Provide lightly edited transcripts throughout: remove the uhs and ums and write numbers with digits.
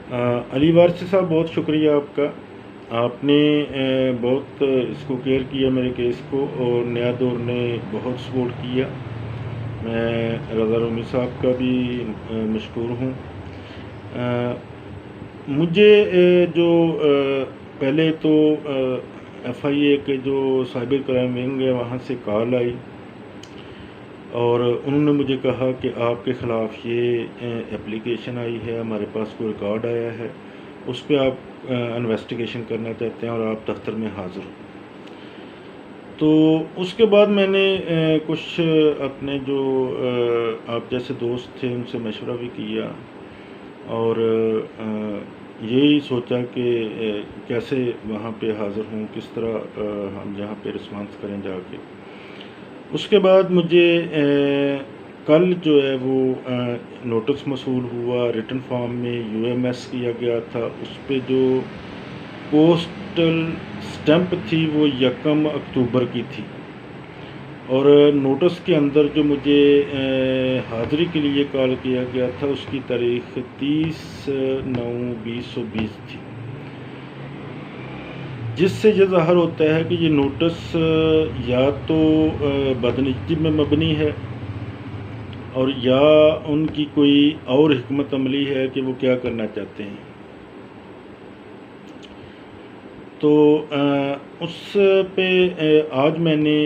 علی وارثی صاحب، بہت شکریہ آپ کا۔ آپ نے بہت اس کو کیئر کیا میرے کیس کو، اور نیا دور نے بہت سپورٹ کیا۔ میں رضا رومی صاحب کا بھی مشکور ہوں۔ مجھے جو پہلے تو ایف آئی اے کے جو سائبر کرائم ونگ ہے وہاں سے کال آئی، اور انہوں نے مجھے کہا کہ آپ کے خلاف یہ اپلیکیشن آئی ہے، ہمارے پاس کوئی ریکارڈ آیا ہے، اس پہ آپ انویسٹیگیشن کرنا چاہتے ہیں اور آپ دفتر میں حاضر ہو۔ تو اس کے بعد میں نے کچھ اپنے جو آپ جیسے دوست تھے ان سے مشورہ بھی کیا، اور یہی سوچا کہ کیسے وہاں پہ حاضر ہوں، کس طرح ہم جہاں پہ رسپانس کریں جا کے۔ اس کے بعد مجھے کل جو ہے وہ نوٹس موصول ہوا، ریٹن فارم میں یو ایم ایس کیا گیا تھا، اس پہ جو پوسٹل سٹیمپ تھی وہ 1 اکتوبر کی تھی، اور نوٹس کے اندر جو مجھے حاضری کے لیے کال کیا گیا تھا اس کی تاریخ 30/9/2020 تھی، جس سے یہ ظاہر ہوتا ہے کہ یہ نوٹس یا تو بدنیتی میں مبنی ہے، اور یا ان کی کوئی اور حکمت عملی ہے کہ وہ کیا کرنا چاہتے ہیں۔ تو اس پہ آج میں نے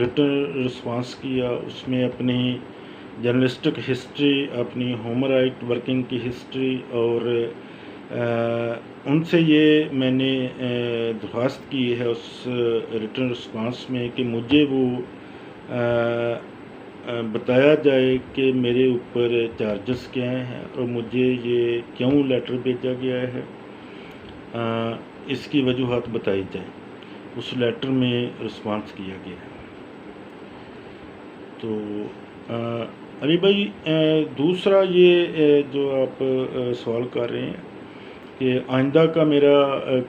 ریٹن رسپانس کیا، اس میں اپنی جرنلسٹک ہسٹری، اپنی ہیومن رائٹ ورکنگ کی ہسٹری، اور ان سے یہ میں نے درخواست کی ہے اس ریٹن رسپانس میں کہ مجھے وہ بتایا جائے کہ میرے اوپر چارجز کیا ہیں اور مجھے یہ کیوں لیٹر بھیجا گیا ہے، اس کی وجوہات بتائی جائیں۔ اس لیٹر میں رسپانس کیا گیا ہے۔ تو علی بھائی، دوسرا یہ جو آپ سوال کر رہے ہیں کہ آئندہ کا میرا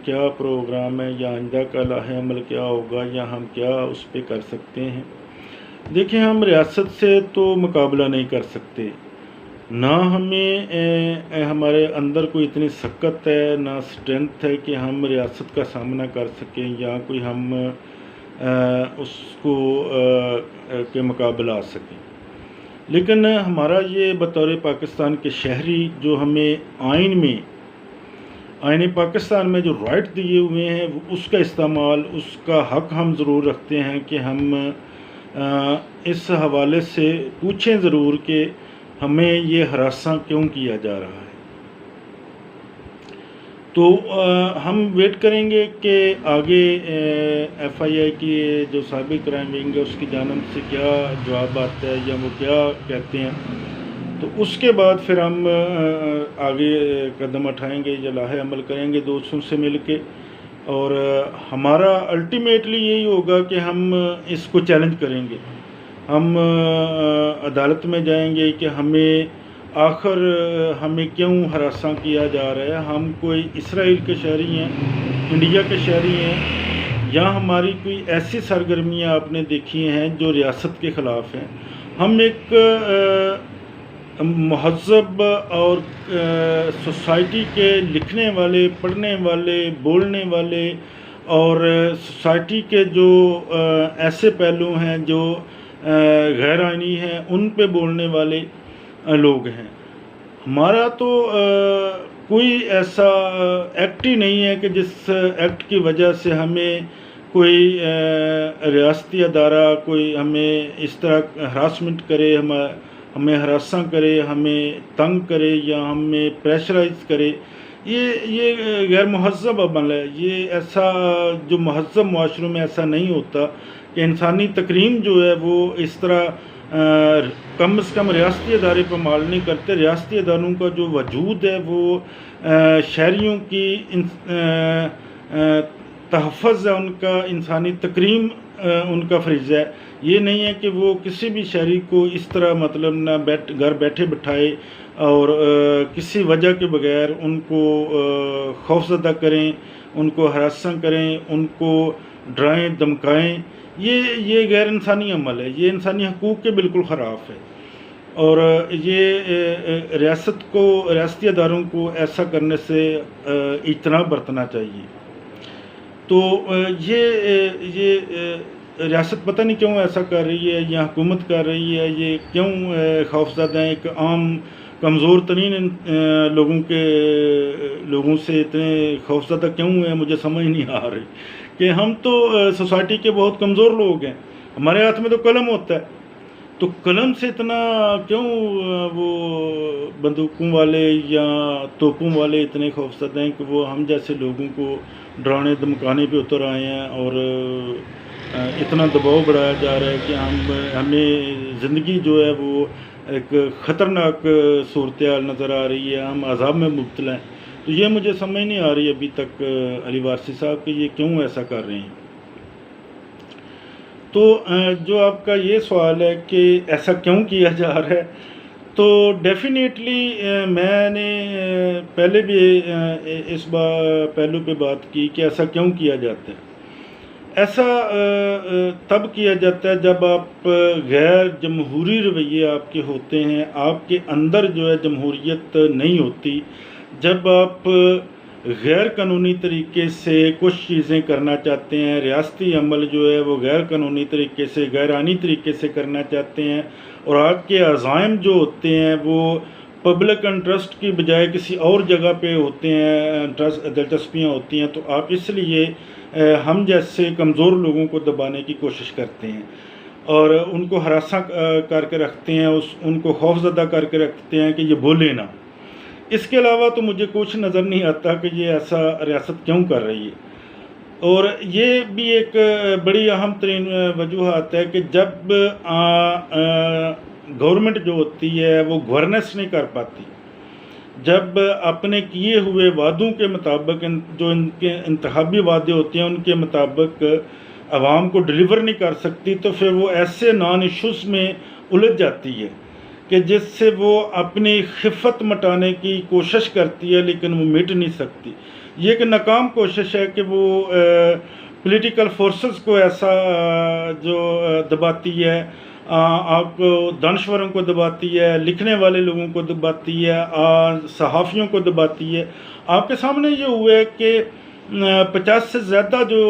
کیا پروگرام ہے، یا آئندہ کا لاہ عمل کیا ہوگا، یا ہم کیا اس پہ کر سکتے ہیں۔ دیکھیں، ہم ریاست سے تو مقابلہ نہیں کر سکتے، نہ ہمیں ہمارے اندر کوئی اتنی سکت ہے، نہ اسٹرینتھ ہے کہ ہم ریاست کا سامنا کر سکیں، یا کوئی ہم اس کو کے مقابلہ آ سکیں۔ لیکن ہمارا یہ بطور پاکستان کے شہری جو ہمیں آئین پاکستان میں جو رائٹ دیے ہوئے ہیں، اس کا استعمال، اس کا حق ہم ضرور رکھتے ہیں کہ ہم اس حوالے سے پوچھیں ضرور کہ ہمیں یہ ہراساں کیوں کیا جا رہا ہے۔ تو ہم ویٹ کریں گے کہ آگے ایف آئی اے کی جو سائبر کرائم ونگ ہے اس کی جانب سے کیا جواب آتا ہے، یا وہ کیا کہتے ہیں۔ تو اس کے بعد پھر ہم آگے قدم اٹھائیں گے یا لاہ عمل کریں گے دوستوں سے مل کے، اور ہمارا الٹیمیٹلی یہی ہوگا کہ ہم اس کو چیلنج کریں گے۔ ہم عدالت میں جائیں گے کہ آخر ہمیں کیوں ہراساں کیا جا رہا ہے۔ ہم کوئی اسرائیل کے شہری ہیں، انڈیا کے شہری ہیں، یا ہماری کوئی ایسی سرگرمیاں آپ نے دیکھی ہیں جو ریاست کے خلاف ہیں۔ ہم ایک مہذب اور سوسائٹی کے لکھنے والے، پڑھنے والے، بولنے والے، اور سوسائٹی کے جو ایسے پہلو ہیں جو غیر آئینی ہیں ان پہ بولنے والے لوگ ہیں۔ ہمارا تو کوئی ایسا ایکٹ ہی نہیں ہے کہ جس ایکٹ کی وجہ سے ہمیں کوئی ریاستی ادارہ کوئی ہمیں اس طرح ہراسمنٹ کرے، ہمیں ہراساں کرے، ہمیں تنگ کرے، یا ہمیں پریشرائز کرے۔ یہ غیر مہذب عمل ہے۔ یہ ایسا جو مہذب معاشروں میں ایسا نہیں ہوتا کہ انسانی تکریم جو ہے وہ اس طرح کم از کم ریاستی ادارے پر مال نہیں کرتے۔ ریاستی اداروں کا جو وجود ہے وہ شہریوں کی تحفظ ہے، ان کا انسانی تکریم ان کا فریضہ ہے۔ یہ نہیں ہے کہ وہ کسی بھی شہری کو اس طرح نہ گھر بیٹھے بٹھائے اور کسی وجہ کے بغیر ان کو خوفزدہ کریں، ان کو ہراساں کریں، ان کو ڈرائیں دھمکائیں۔ یہ غیر انسانی عمل ہے، یہ انسانی حقوق کے بالکل خلاف ہے۔ اور یہ ریاست کو، ریاستی اداروں کو ایسا کرنے سے اجتناب برتنا چاہیے۔ تو یہ ریاست پتہ نہیں کیوں ایسا کر رہی ہے، یا حکومت کر رہی ہے، یہ کیوں خوفزدہ ہیں؟ ایک عام کمزور ترین لوگوں سے اتنے خوفزدہ کیوں ہیں؟ مجھے سمجھ نہیں آ رہی کہ ہم تو سوسائٹی کے بہت کمزور لوگ ہیں، ہمارے ہاتھ میں تو قلم ہوتا ہے، تو قلم سے اتنا کیوں وہ بندوقوں والے یا توپوں والے اتنے خوفزدہ ہیں کہ وہ ہم جیسے لوگوں کو ڈرانے دھمکانے پہ اتر آئے ہیں، اور اتنا دباؤ بڑھایا جا رہا ہے کہ ہمیں زندگی جو ہے وہ ایک خطرناک صورتحال نظر آ رہی ہے، ہم عذاب میں مبتلا ہیں۔ تو یہ مجھے سمجھ نہیں آ رہی ابھی تک علی وارثی صاحب کہ یہ کیوں ایسا کر رہے ہیں۔ تو جو آپ کا یہ سوال ہے کہ ایسا کیوں کیا جا رہا ہے، تو ڈیفینیٹلی میں نے پہلے بھی اس پہلو پہ بات کی کہ ایسا کیوں کیا جاتا ہے۔ ایسا تب کیا جاتا ہے جب آپ غیر جمہوری رویے آپ کے ہوتے ہیں، آپ کے اندر جو ہے جمہوریت نہیں ہوتی، جب آپ غیر قانونی طریقے سے کچھ چیزیں کرنا چاہتے ہیں، ریاستی عمل جو ہے وہ غیر قانونی طریقے سے، غیر آئینی طریقے سے کرنا چاہتے ہیں، اور آپ کے عزائم جو ہوتے ہیں وہ پبلک انٹرسٹ کی بجائے کسی اور جگہ پہ ہوتے ہیں، دلچسپیاں ہوتی ہیں، تو آپ اس لیے ہم جیسے کمزور لوگوں کو دبانے کی کوشش کرتے ہیں، اور ان کو ہراساں کر کے رکھتے ہیں، ان کو خوفزدہ کر کے رکھتے ہیں کہ یہ بولے نہ۔ اس کے علاوہ تو مجھے کچھ نظر نہیں آتا کہ یہ ایسا ریاست کیوں کر رہی ہے۔ اور یہ بھی ایک بڑی اہم ترین وجوہات ہے کہ جب گورنمنٹ جو ہوتی ہے وہ گورننس نہیں کر پاتی، جب اپنے کیے ہوئے وعدوں کے مطابق، جو ان کے انتخابی وعدے ہوتے ہیں ان کے مطابق عوام کو ڈلیور نہیں کر سکتی، تو پھر وہ ایسے نان ایشوز میں الجھ جاتی ہے کہ جس سے وہ اپنی خفت مٹانے کی کوشش کرتی ہے لیکن وہ مٹ نہیں سکتی۔ یہ ایک ناکام کوشش ہے کہ وہ پولیٹیکل فورسز کو ایسا جو دباتی ہے، آپ کو دانشوروں کو دباتی ہے، لکھنے والے لوگوں کو دباتی ہے، صحافیوں کو دباتی ہے۔ آپ کے سامنے یہ ہوا ہے کہ 50 سے زیادہ جو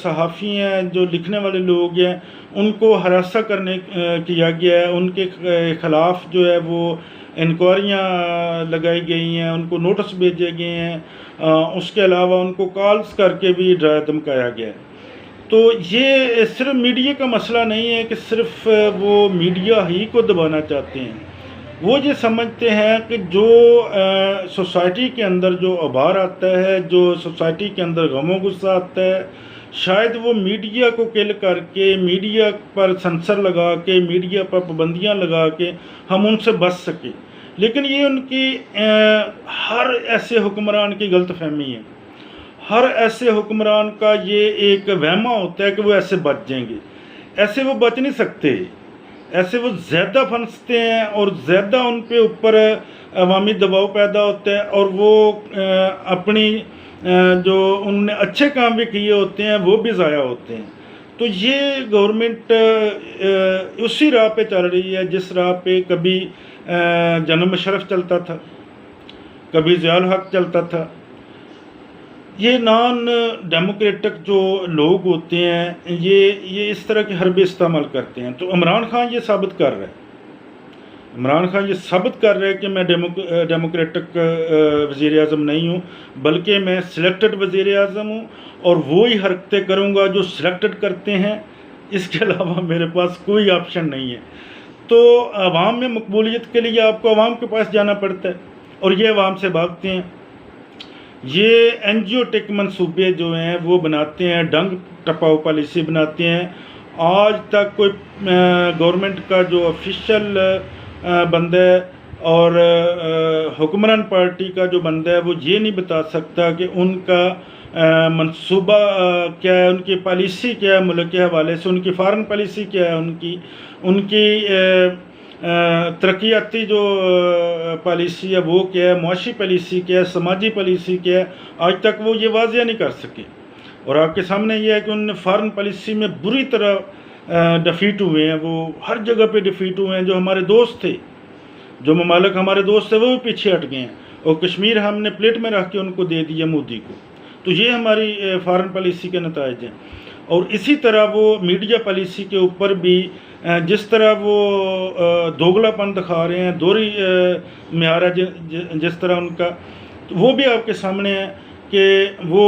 صحافی ہیں، جو لکھنے والے لوگ ہیں، ان کو ہراساں کیا گیا ہے، ان کے خلاف جو ہے وہ انکوائریاں لگائی گئی ہیں، ان کو نوٹس بھیجے گئے ہیں، اس کے علاوہ ان کو کالز کر کے بھی ڈرایا دھمکایا گیا ہے۔ تو یہ صرف میڈیا کا مسئلہ نہیں ہے کہ صرف وہ میڈیا ہی کو دبانا چاہتے ہیں، وہ یہ سمجھتے ہیں کہ جو سوسائٹی کے اندر جو ابھار آتا ہے، جو سوسائٹی کے اندر غم و غصہ آتا ہے، شاید وہ میڈیا کو کل کر کے، میڈیا پر سنسر لگا کے، میڈیا پر پابندیاں لگا کے ہم ان سے بچ سکیں۔ لیکن یہ ان کی ہر ایسے حکمران کی غلط فہمی ہے، ہر ایسے حکمران کا یہ ایک وہمہ ہوتا ہے کہ وہ ایسے بچ جائیں گے۔ ایسے وہ بچ نہیں سکتے، ایسے وہ زیادہ پھنستے ہیں، اور زیادہ ان پہ اوپر عوامی دباؤ پیدا ہوتا ہے، اور وہ اپنی جو انہوں نے اچھے کام بھی کیے ہوتے ہیں وہ بھی ضائع ہوتے ہیں۔ تو یہ گورنمنٹ اسی راہ پہ چل رہی ہے جس راہ پہ کبھی جنرل مشرف چلتا تھا، کبھی ضیاء الحق چلتا تھا۔ یہ نان ڈیموکریٹک جو لوگ ہوتے ہیں یہ اس طرح کے حربے استعمال کرتے ہیں۔ تو عمران خان یہ ثابت کر رہا ہے، عمران خان یہ ثابت کر رہا ہے کہ میں ڈیموکریٹک وزیر اعظم نہیں ہوں، بلکہ میں سلیکٹڈ وزیر اعظم ہوں، اور وہی حرکتیں کروں گا جو سلیکٹڈ کرتے ہیں، اس کے علاوہ میرے پاس کوئی آپشن نہیں ہے۔ تو عوام میں مقبولیت کے لیے آپ کو عوام کے پاس جانا پڑتا ہے، اور یہ عوام سے بھاگتے ہیں۔ یہ این جی او ٹیک منصوبے جو ہیں وہ بناتے ہیں، ڈنگ ٹپاؤ پالیسی بناتے ہیں۔ آج تک کوئی گورنمنٹ کا جو آفیشیل بندہ ہے اور حکمران پارٹی کا جو بندہ ہے وہ یہ نہیں بتا سکتا کہ ان کا منصوبہ کیا ہے، ان کی پالیسی کیا ہے ملک کے حوالے سے، ان کی فارن پالیسی کیا ہے، ان کی ترقیاتی جو پالیسی ہے وہ کیا ہے، معاشی پالیسی کیا ہے، سماجی پالیسی کیا ہے، آج تک وہ یہ واضح نہیں کر سکے۔ اور آپ کے سامنے یہ ہے کہ انہوں نے فارن پالیسی میں بری طرح ڈیفیٹ ہوئے ہیں، وہ ہر جگہ پہ ڈیفیٹ ہوئے ہیں۔ جو ہمارے دوست تھے جو ممالک ہمارے دوست ہیں وہ بھی پیچھے ہٹ گئے ہیں، اور کشمیر ہم نے پلیٹ میں رکھ کے ان کو دے دیا مودی کو. تو یہ ہماری فارن پالیسی کے نتائج ہیں. اور اسی طرح وہ میڈیا پالیسی کے اوپر بھی جس طرح وہ دوگلا پن دکھا رہے ہیں، دوہری معیار ہے جس طرح ان کا، وہ بھی آپ کے سامنے ہے کہ وہ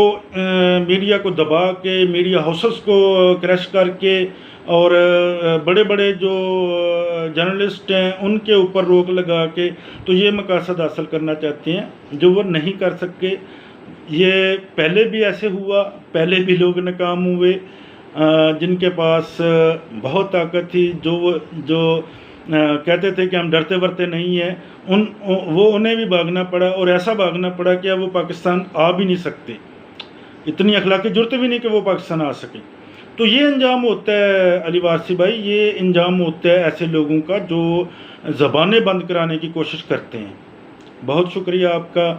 میڈیا کو دبا کے، میڈیا ہاؤسز کو کریش کر کے، اور بڑے بڑے جو جرنلسٹ ہیں ان کے اوپر روک لگا کے تو یہ مقاصد حاصل کرنا چاہتے ہیں جو وہ نہیں کر سکے. یہ پہلے بھی ایسے ہوا، پہلے بھی لوگ ناکام ہوئے جن کے پاس بہت طاقت تھی، جو کہتے تھے کہ ہم ڈرتے ورتے نہیں ہیں، انہیں بھی بھاگنا پڑا، اور ایسا بھاگنا پڑا کہ اب وہ پاکستان آ بھی نہیں سکتے، اتنی اخلاقی جرت بھی نہیں کہ وہ پاکستان آ سکے. تو یہ انجام ہوتا ہے علی وارثی بھائی، یہ انجام ہوتا ہے ایسے لوگوں کا جو زبانیں بند کرانے کی کوشش کرتے ہیں. بہت شکریہ آپ کا،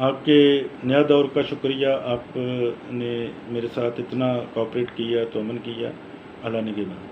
آپ کے نیا دور کا شکریہ. آپ نے میرے ساتھ اتنا کوآپریٹ کیا، تو امن کیا. اللہ نگہبان.